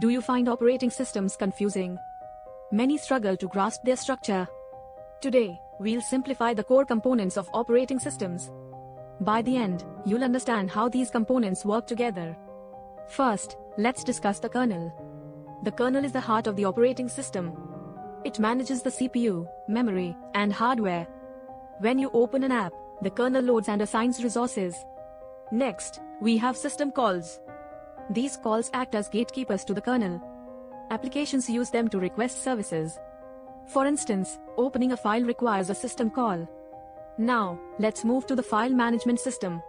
Do you find operating systems confusing? Many struggle to grasp their structure. Today, we'll simplify the core components of operating systems. By the end, you'll understand how these components work together. First, let's discuss the kernel. The kernel is the heart of the operating system. It manages the CPU, memory, and hardware. When you open an app, the kernel loads and assigns resources. Next, we have system calls. These calls act as gatekeepers to the kernel. Applications use them to request services. For instance, opening a file requires a system call. Now, let's move to the file management system.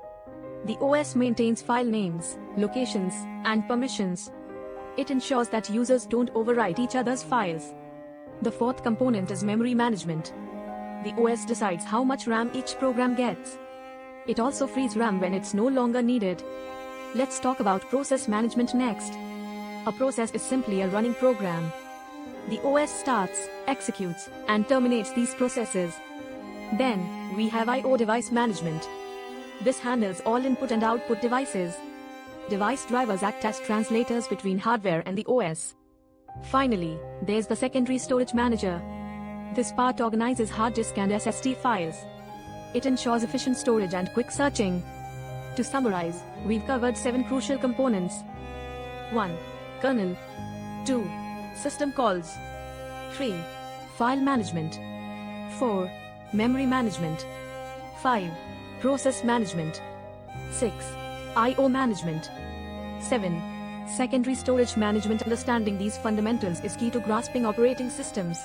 The OS maintains file names, locations, and permissions. It ensures that users don't overwrite each other's files. The fourth component is memory management. The OS decides how much RAM each program gets. It also frees RAM when it's no longer needed. Let's talk about process management next. A process is simply a running program. The OS starts, executes, and terminates these processes. Then, we have I/O device management. This handles all input and output devices. Device drivers act as translators between hardware and the OS. Finally, there's the secondary storage manager. This part organizes hard disk and SSD files. It ensures efficient storage and quick searching. To summarize, we've covered 7 crucial components. 1. Kernel. 2. System calls. 3. File management. 4. Memory management. 5. Process management. 6. I/O management. 7. Secondary storage management. Understanding these fundamentals is key to grasping operating systems.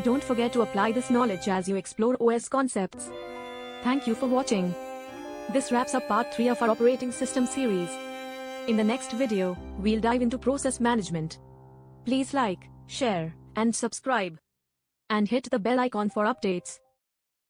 Don't forget to apply this knowledge as you explore OS concepts. Thank you for watching. This wraps up part 3 of our operating system series. In the next video, we'll dive into process management. Please like, share, and subscribe. And hit the bell icon for updates.